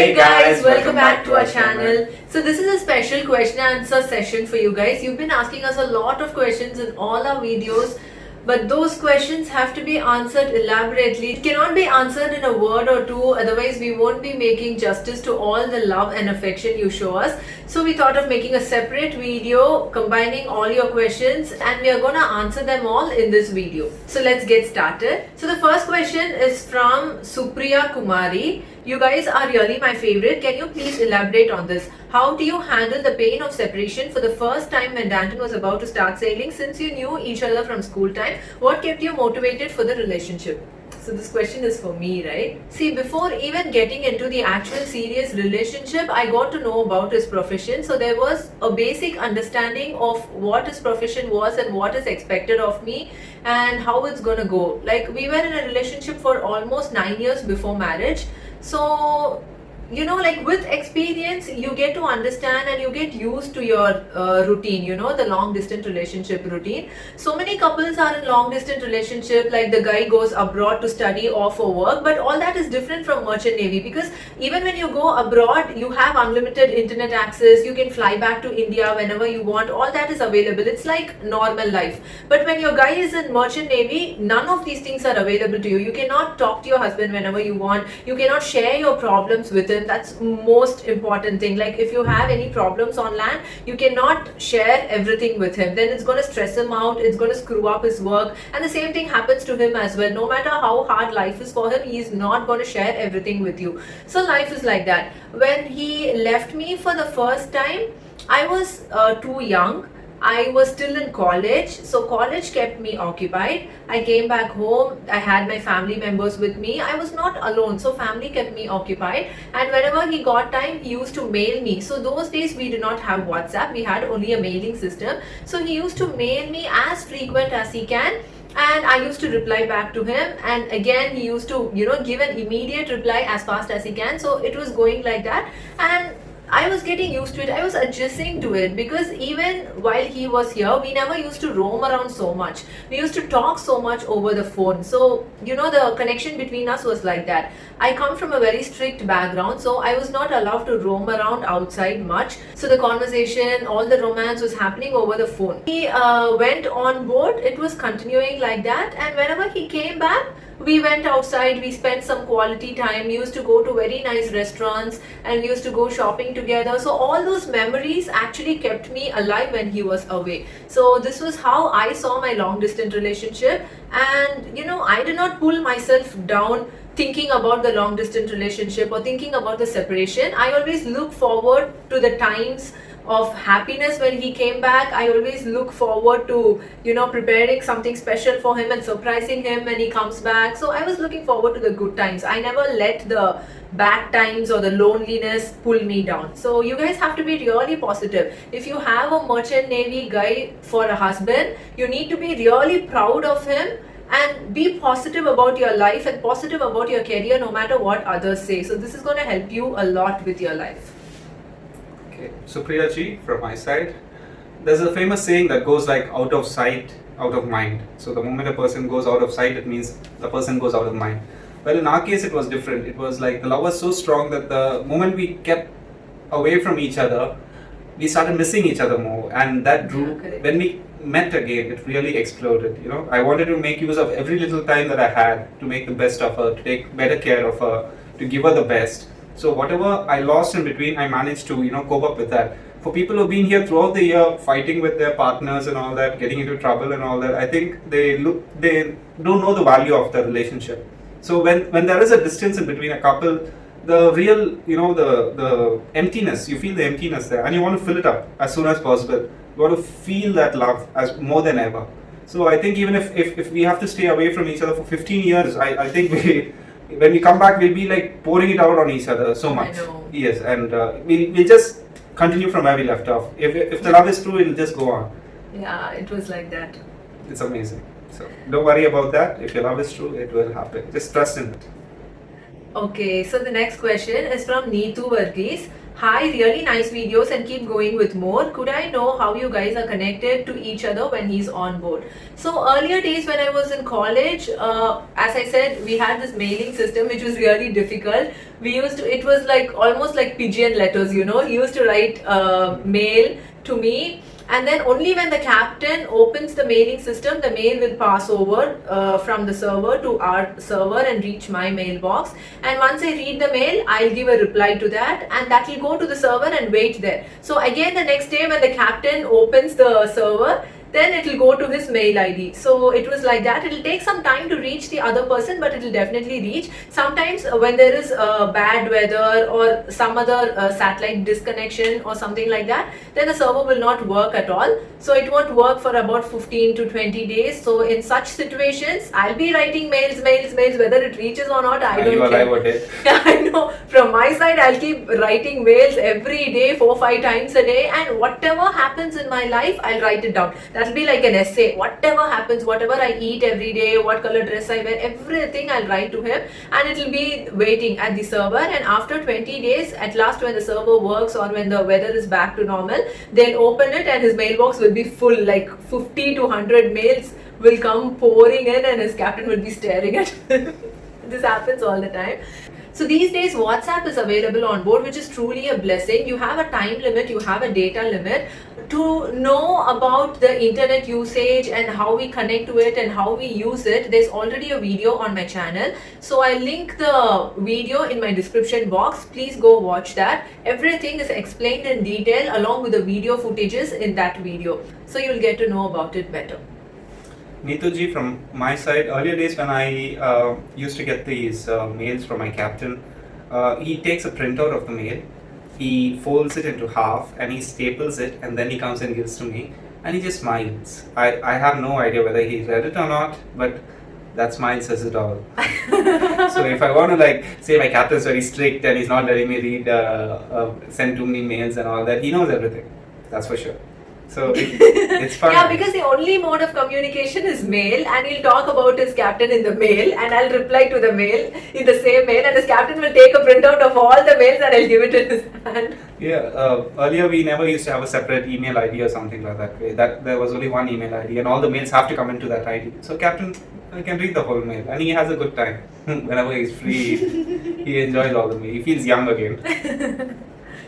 Hey guys, welcome back to our channel. So this is a special question and answer session for you guys. You've been asking us a lot of questions in all our videos, but those questions have to be answered elaborately. It cannot be answered in a word or two, otherwise we won't be making justice to all the love and affection you show us. So we thought of making a separate video combining all your questions, and we are gonna answer them all in this video. So let's get started. So the first question is from Supriya Kumari. You guys are really my favorite. Can you please elaborate on this? How do you handle the pain of separation for the first time when Danton was about to start sailing? Since you knew each other from school time, what kept you motivated for the relationship? So this question is for me, right? See, before even getting into the actual serious relationship, I got to know about his profession. So there was a basic understanding of what his profession was and what is expected of me and how it's gonna go. Like, we were in a relationship for almost 9 years before marriage. So, like with experience, you get to understand and you get used to your routine, the long distance relationship routine. So many couples are in long distance relationship, like the guy goes abroad to study or for work, but all that is different from merchant navy, because even when you go abroad, you have unlimited internet access, you can fly back to India whenever you want, all that is available. It's like normal life. But when your guy is in merchant navy, none of these things are available to you. You cannot talk to your husband whenever you want, you cannot share your problems with him. That's most important thing. Like, if you have any problems on land, you cannot share everything with him. Then it's going to stress him out, it's going to screw up his work, and the same thing happens to him as well. No matter how hard life is for him, he is not going to share everything with you. So life is like that. When he left me for the first time, I was too young. I was still in college, so college kept me occupied. I came back home, I had my family members with me. I was not alone, so family kept me occupied. And whenever he got time, he used to mail me. So those days we did not have WhatsApp, we had only a mailing system. So he used to mail me as frequent as he can, and I used to reply back to him, and again he used to give an immediate reply as fast as he can. So it was going like that, and I was getting used to it. I was adjusting to it, because even while he was here, we never used to roam around so much. We used to talk so much over the phone. So, the connection between us was like that. I come from a very strict background, so I was not allowed to roam around outside much. So the conversation, all the romance was happening over the phone. He went on board, it was continuing like that, and whenever he came back, we went outside, we spent some quality time, we used to go to very nice restaurants, and we used to go shopping together. So all those memories actually kept me alive when he was away. So this was how I saw my long distance relationship. And I did not pull myself down thinking about the long distance relationship or thinking about the separation. I always look forward to the times of happiness when he came back. I always look forward to preparing something special for him and surprising him when he comes back. So I was looking forward to the good times. I never let the bad times or the loneliness pull me down. So you guys have to be really positive. If you have a merchant navy guy for a husband, you need to be really proud of him and be positive about your life and positive about your career, no matter what others say. So this is going to help you a lot with your life. Okay, Supriya ji, from my side, there's a famous saying that goes like, out of sight, out of mind. So the moment a person goes out of sight, it means the person goes out of mind. Well, in our case, it was different. It was like the love was so strong that the moment we kept away from each other, we started missing each other more, and that drew. When we met again, it really exploded. I wanted to make use of every little time that I had to make the best of her, to take better care of her, to give her the best. So whatever I lost in between, I managed to cope up with that. For people who've been here throughout the year, fighting with their partners and all that, getting into trouble and all that, I think they don't know the value of the relationship. So when there is a distance in between a couple, the real the emptiness, you feel the emptiness there, and you want to fill it up as soon as possible. You want to feel that love as more than ever. So I think even if we have to stay away from each other for 15 years, I think when we come back, we'll be like pouring it out on each other so much. I know. Yes, and we'll just continue from where we left off. If the love is true, it'll just go on. Yeah, it was like that. It's amazing. So don't worry about that. If your love is true, it will happen. Just trust in it. Okay, so the next question is from Neetu Varghese. Hi, really nice videos and keep going with more. Could I know how you guys are connected to each other when he's on board? So earlier days when I was in college, as I said, we had this mailing system which was really difficult. It was like almost like pigeon letters, He used to write mail to me, and then only when the captain opens the mailing system, the mail will pass over from the server to our server and reach my mailbox. And once I read the mail, I'll give a reply to that, and that will go to the server and wait there. So again, the next day when the captain opens the server, then it will go to his mail ID. So it was like that. It will take some time to reach the other person, but it will definitely reach. Sometimes when there is bad weather or some other satellite disconnection or something like that, then the server will not work at all. So it won't work for about 15 to 20 days. So in such situations, I'll be writing mails, whether it reaches or not, I don't care. Are you I know. From my side, I'll keep writing mails every day, 4-5 times a day, and whatever happens in my life, I'll write it down. That'll be like an essay. Whatever happens, whatever I eat every day, what color dress I wear, everything I'll write to him, and it'll be waiting at the server. And after 20 days, at last, when the server works or when the weather is back to normal, they'll open it and his mailbox will be full, like 50 to 100 mails will come pouring in, and his captain will be staring at him. This happens all the time. So these days WhatsApp is available on board, which is truly a blessing. You have a time limit, you have a data limit. To know about the internet usage and how we connect to it and how we use it, there's already a video on my channel. So I'll link the video in my description box. Please go watch that. Everything is explained in detail along with the video footages in that video. So you'll get to know about it better. Neetu from my side, earlier days when I used to get these mails from my captain, he takes a printout of the mail, he folds it into half and he staples it, and then he comes and gives to me, and he just smiles. I have no idea whether he's read it or not, but that smile says it all. So if I want to say my captain's very strict and he's not letting me read, send to me mails and all that, he knows everything. That's for sure. So it's fun. Yeah, because the only mode of communication is mail, and he'll talk about his captain in the mail, and I'll reply to the mail in the same mail, and his captain will take a printout of all the mails and I'll give it in his hand. Yeah, earlier we never used to have a separate email ID or something like that. There was only one email ID, and all the mails have to come into that ID. So captain can read the whole mail, and he has a good time. Whenever he's free, he enjoys all the mail. He feels young again.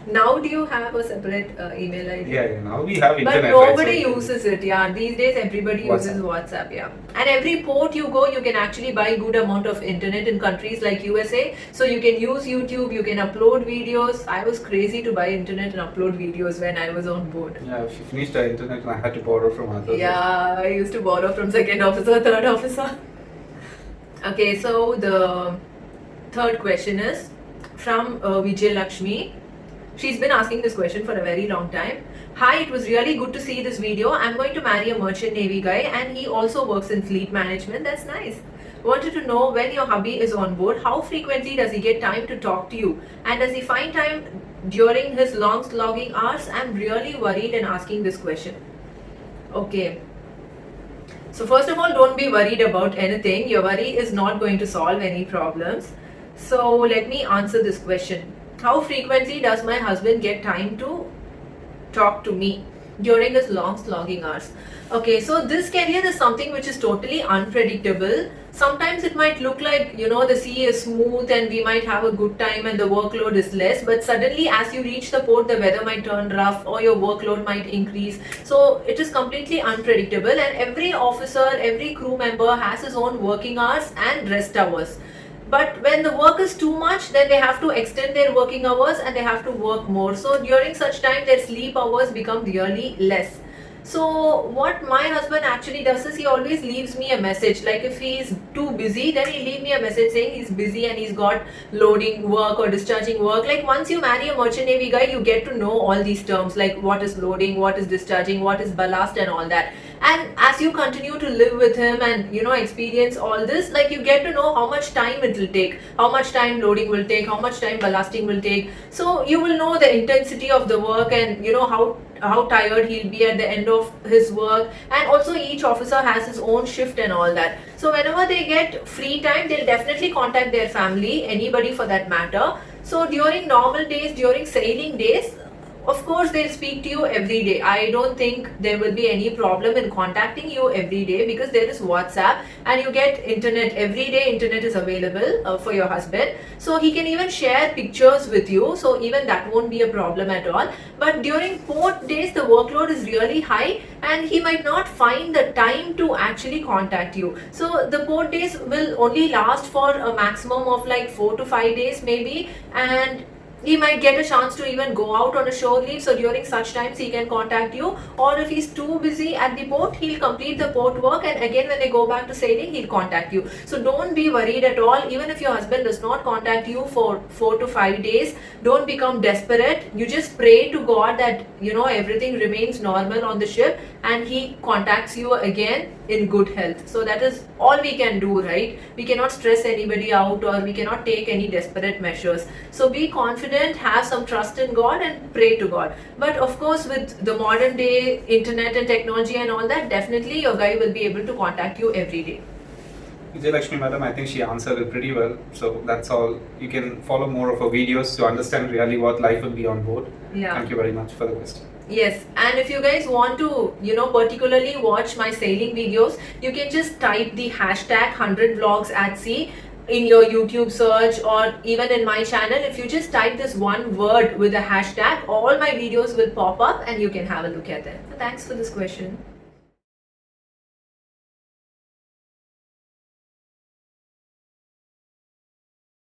Now do you have a separate email ID? Yeah, now we have internet. But nobody uses it, yeah. These days everybody uses WhatsApp, yeah. And every port you go, you can actually buy good amount of internet in countries like USA. So you can use YouTube, you can upload videos. I was crazy to buy internet and upload videos when I was on board. Yeah, she finished her internet and I had to borrow from others. Yeah, I used to borrow from second officer, third officer. Okay, so the third question is from Vijay Lakshmi. She's been asking this question for a very long time. Hi, it was really good to see this video. I'm going to marry a merchant navy guy and he also works in fleet management. That's nice. Wanted to know, when your hubby is on board, how frequently does he get time to talk to you? And does he find time during his long slogging hours? I'm really worried and asking this question. Okay. So first of all, don't be worried about anything. Your worry is not going to solve any problems. So let me answer this question. How frequently does my husband get time to talk to me during his long slogging hours? Okay, so this career is something which is totally unpredictable. Sometimes it might look like, the sea is smooth and we might have a good time and the workload is less, but suddenly as you reach the port, the weather might turn rough or your workload might increase. So it is completely unpredictable, and every officer, every crew member has his own working hours and rest hours. But when the work is too much, then they have to extend their working hours and they have to work more. So during such time, their sleep hours become really less. So what my husband actually does is he always leaves me a message. Like if he is too busy, then he'll leave me a message saying he's busy and he's got loading work or discharging work. Like once you marry a merchant navy guy, you get to know all these terms, like what is loading, what is discharging, what is ballast and all that. And as you continue to live with him and experience all this, like you get to know how much time it will take, how much time loading will take, how much time ballasting will take. So you will know the intensity of the work and how tired he'll be at the end of his work. And also each officer has his own shift and all that. So whenever they get free time, they'll definitely contact their family, anybody for that matter. So during normal days, during sailing days, of course they'll speak to you every day. I don't think there will be any problem in contacting you every day, because there is WhatsApp and you get internet every day. Internet is available for your husband, so he can even share pictures with you, so even that won't be a problem at all. But during port days, the workload is really high and he might not find the time to actually contact you. So the port days will only last for a maximum of like 4 to 5 days maybe, and he might get a chance to even go out on a shore leave. So during such times he can contact you, or if he's too busy at the port, he'll complete the port work, and again when they go back to sailing, he'll contact you. So don't be worried at all. Even if your husband does not contact you for 4 to 5 days, don't become desperate. You just pray to God that everything remains normal on the ship and he contacts you again in good health. So that is all we can do, right? We cannot stress anybody out, or we cannot take any desperate measures. So be confident, have some trust in God and pray to God. But of course, with the modern day internet and technology and all that, definitely your guy will be able to contact you every day. Vijayalakshmi madam, I think she answered it pretty well. So that's all. You can follow more of her videos to understand really what life will be on board. Yeah. Thank you very much for the question. Yes, and if you guys want to, particularly watch my sailing videos, you can just type the hashtag 100vlogs at sea in your YouTube search, or even in my channel. If you just type this one word with a hashtag, all my videos will pop up and you can have a look at them. Thanks for this question.